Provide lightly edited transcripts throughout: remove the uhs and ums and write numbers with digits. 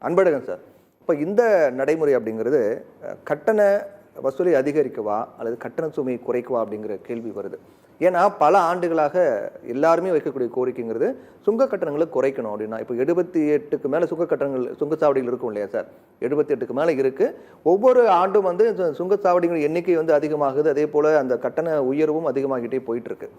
Anbazhagan sir, இப்போ இந்த நடைமுறை அப்படிங்கிறது கட்டண வசூலை அதிகரிக்கவா அல்லது கட்டண சுமையை குறைக்கவா அப்படிங்கிற கேள்வி வருது. ஏன்னா பல ஆண்டுகளாக எல்லாருமே வைக்கக்கூடிய கோரிக்கைங்கிறது சுங்க கட்டணங்களை குறைக்கணும் அப்படின்னா, இப்போ 78க்கு மேலே சுங்க கட்டணங்கள் சுங்கச்சாவடிகள் இருக்கும் இல்லையா சார்? 78க்கு மேலே இருக்குது. ஒவ்வொரு ஆண்டும் வந்து சுங்கச்சாவடிகள் எண்ணிக்கை வந்து அதிகமாகுது. அதே போல் அந்த கட்டண உயர்வும் அதிகமாகிட்டே போயிட்டுருக்கு.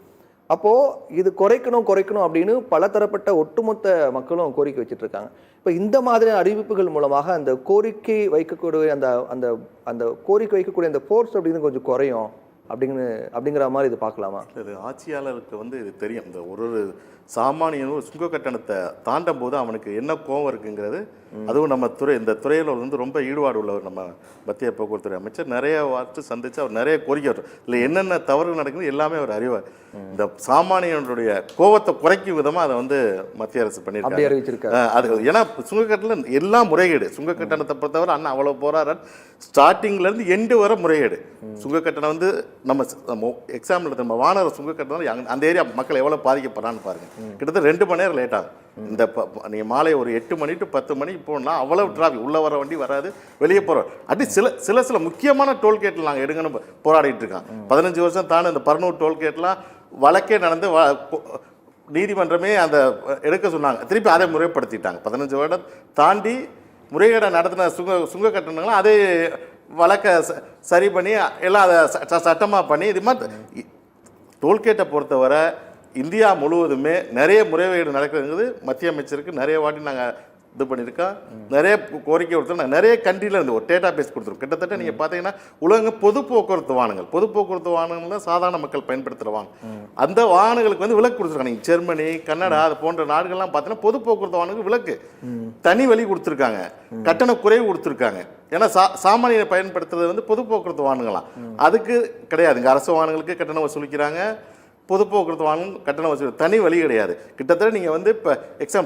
அப்போது இது குறைக்கணும் அப்படின்னு பல தரப்பட்ட ஒட்டுமொத்த மக்களும் கோரிக்கை வச்சுட்டு இருக்காங்க. இப்போ இந்த மாதிரியான அறிவிப்புகள் மூலமாக அந்த கோரிக்கை வைக்கக்கூடிய அந்த அந்த அந்த கோரிக்கை வைக்கக்கூடிய அந்த ஃபோர்ஸ் அப்படின்னு கொஞ்சம் குறையும் அப்படிங்கிற மாதிரி இது பார்க்கலாமா? இது ஆட்சியாளருக்கு வந்து இது தெரியும். இந்த ஒரு சாமானியனும் சுங்க கட்டணத்தை தாண்டும் போது அவனுக்கு என்ன கோவம் இருக்குங்கிறது, அதுவும் நம்ம இந்த துறையில் வந்து ரொம்ப ஈடுபாடு உள்ளவர் நம்ம மத்திய போக்குவரத்துறை அமைச்சர். நிறைய வார்த்தை சந்திச்சு அவர் நிறைய கோரிக்கை இல்லை என்னென்ன தவறுகள் நடக்குது எல்லாமே அவர் அறிவார். இந்த சாமானியனுடைய கோவத்தை குறைக்கும் விதமாக அதை வந்து மத்திய அரசு பண்ணியிருக்காங்க. அது ஏன்னா சுங்க கட்டணம் எல்லாம் முறைகேடு. சுங்க கட்டணத்தை பொறுத்தவரை அண்ணா அவ்வளோ போராடுறாரு. ஸ்டார்டிங்லேருந்து எண்டு வர முறைகேடு. சுங்க கட்டணம் வந்து நம்ம எக்ஸாம்பிள் நம்ம வானர சுங்க கட்டணம் அந்த ஏரியா மக்கள் எவ்வளோ பாதிக்கப்படுறான்னு பாருங்க. கிட்டத்தட்ட 2 மணி நேரம் லேட் ஆகும். இந்த நீங்கள் மாலை ஒரு 8 மணி டு 10 மணிக்கு போனால் அவ்வளவு டிராஃபிக், உள்ளே வர வண்டி வராது, வெளியே போகிறோம். அப்படி சில முக்கியமான டோல்கேட்டில் நாங்கள் எடுங்கன்னு போராடிட்டு இருக்கோம். 15 வருஷம் தானே இந்த பர்னூர் டோல்கேட்லாம் வழக்கே நடந்து நீதிமன்றமே அந்த எடுக்க சொன்னாங்க. திருப்பி அதை முறைப்படுத்திட்டாங்க. 15 வருடம் தாண்டி முறைகேடை நடத்தின சுங்க கட்டணங்களும் அதே வழக்கை சரி பண்ணி எல்லாம் அதை சட்டமாக பண்ணி இது மாதிரி டோல்கேட்டை பொறுத்தவரை இந்தியா முழுவதுமே நிறைய முறைகேடு நடக்குதுங்கிறது மத்திய அமைச்சருக்கு நிறைய வாட்டி நாங்கள் இது பண்ணியிருக்கோம். நிறைய கோரிக்கை கொடுத்தோம். நாங்கள் நிறைய கண்ட்ரியில் இருந்து ஒரு டேட்டா பேஸ் கொடுத்துருக்கோம். கிட்டத்தட்ட நீங்கள் பார்த்தீங்கன்னா உலக பொது போக்குவரத்து வாகனங்கள் தான் சாதாரண மக்கள் பயன்படுத்துகிற வாகனம். அந்த வாகனங்களுக்கு வந்து விலக்கு கொடுத்துருக்காங்க. நீங்கள் ஜெர்மனி, கனடா அது போன்ற நாடுகள்லாம் பார்த்தீங்கன்னா பொது போக்குவரத்து வாகனங்களுக்கு விலக்கு, தனி வழி கொடுத்துருக்காங்க, கட்டண குறைவு கொடுத்துருக்காங்க. ஏன்னா சாமானியரை பயன்படுத்துறது வந்து பொது போக்குவரத்து வாகனங்களாம், அதுக்கு கிடையாதுங்க. அரசு வாகனங்களுக்கு கட்டணம் வசூலிக்கிறாங்க, பொது போக்குவரத்து வாகனம் கட்டணம் வசூல் தனி வழி கிடையாது. கிட்டத்தட்ட நீங்கள் வந்து இப்போ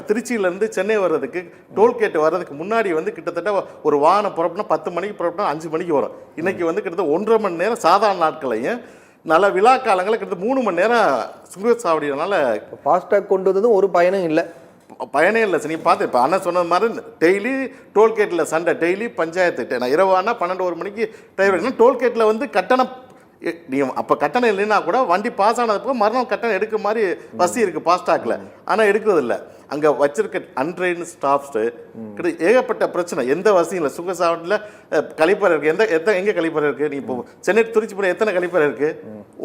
திருச்சியிலேருந்து சென்னை வர்றதுக்கு டோல்கேட் வர்றதுக்கு முன்னாடி வந்து கிட்டத்தட்ட ஒரு வாகனம் புறப்படணும் 10 மணிக்கு புறப்படணும் 5 மணிக்கு வரும். இன்றைக்கி வந்து கிட்டத்தட்ட 1.5 மணி நேரம் சாதாரண நாட்களையும் நல்ல விழா காலங்களில் கிட்டத்தட்ட 3 மணி நேரம் சுங்கச்சாவடினால ஃபாஸ்டாக் கொண்டு வந்ததும் ஒரு பயனும் இல்லை. பயனே இல்லை சார். நீங்கள் பார்த்து இப்போ அண்ணன் சொன்ன மாதிரி டெய்லி டோல்கேட்டில் சண்டை, டெய்லி பஞ்சாயத்து. நான் இரவானா 12-1 மணிக்கு டிரைவர் டோல்கேட்டில் வந்து கட்டணம் நீங்கள் அப்போ கட்டணம் இல்லைன்னா கூட வண்டி பாஸ் ஆனதுக்கு மறுநாள் கட்டணம் எடுக்கிற மாதிரி வசதி இருக்குது ஃபாஸ்டாகில். ஆனால் எடுக்கிறது இல்லை. அங்கே வச்சிருக்க அன்ட்ரெயின் ஸ்டாஃப்ஸு கிட்ட ஏகப்பட்ட பிரச்சனை. எந்த வசதியும் இல்லை. சுங்கச்சாவடியில் கழிப்பறை இருக்குது. எங்கே கழிப்பறை இருக்குது? நீங்கள் இப்போ சென்னை திருச்சி போய் எத்தனை கழிப்பறை இருக்குது?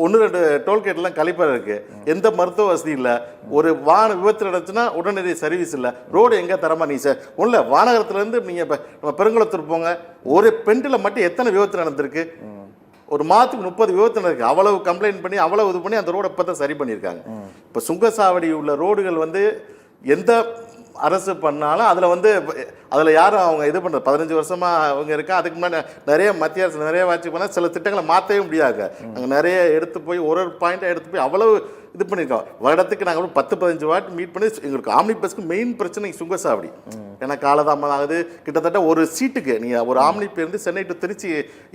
1-2 டோல்கேட்லாம் கழிப்பறை இருக்குது. எந்த மருத்துவ வசதி இல்லை. ஒரு வாகன விபத்து நடந்துச்சுன்னா உடனடி சர்வீஸ் இல்லை. ரோடு எங்கே தரமா நீ சார் ஒன்றும் வானகரத்துலேருந்து நீங்கள் இப்போ நம்ம பெருங்குளத்தூர் போங்க, ஒரு பெண்டில் மட்டும் எத்தனை விபத்து நடந்திருக்கு? ஒரு மாதத்துக்கு 30 விபத்து நடக்குது. அவ்வளவு கம்ப்ளைண்ட் பண்ணி அவ்வளவு இது பண்ணி அந்த ரோடை இப்போ தான் சரி பண்ணியிருக்காங்க. இப்போ சுங்கச்சாவடி உள்ள ரோடுகள் வந்து எந்த அரசு பண்ணாலும் அதில் யாரும் அவங்க இது பண்ணுறது 15 வருஷமாக அவங்க இருக்கா. அதுக்கு முன்னாடி நிறைய மத்திய அரசு நிறைய வாட்சி பண்ணால் சில திட்டங்களை மாற்றவே முடியாது. அங்கே நிறைய எடுத்து போய் ஒரு பாயிண்ட்டாக எடுத்து போய் அவ்வளவு இது பண்ணியிருக்கோம். வருடத்துக்கு நாங்கள் 10-15 வாட்டி மீட் பண்ணி எங்களுக்கு ஆம்னி பஸ்க்கு மெயின் பிரச்சனை சுங்கச்சாவடி. ஏன்னா காலதாமதம் ஆகுது. கிட்டத்தட்ட ஒரு சீட்டுக்கு நீங்கள் ஒரு ஆம்னி பேருந்து சென்னை டு திருச்சி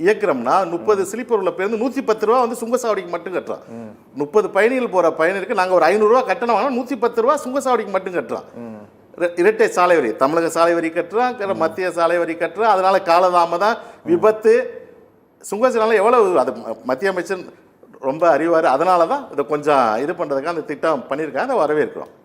இயக்கிறோம்னா 30 ஸ்லீப்பர் உள்ள பேருந்து 110 ரூபா வந்து சுங்கச்சாவடிக்கு மட்டும் கட்டுறோம். 30 பயணிகள் போகிற பயணிக்கு நாங்கள் ஒரு 500 ரூபா கட்டணம் வாங்கினா 110 ரூபா சுங்கச்சாவடிக்கு மட்டும் கட்டுறோம். இரட்டை சாலை வரி, தமிழக சாலை வரி கட்டுறோம், மத்திய சாலை வரி கட்டுறோம். அதனால காலதாமதம், விபத்து, சுங்கச்சாலை எவ்வளவு அது மத்திய அமைச்சர் ரொம்ப அறிவார். அதனால தான் இதை கொஞ்சம் இது பண்ணுறதுக்காக அந்த திட்டம் பண்ணியிருக்காங்க. அதை வரவேற்கிறோம்.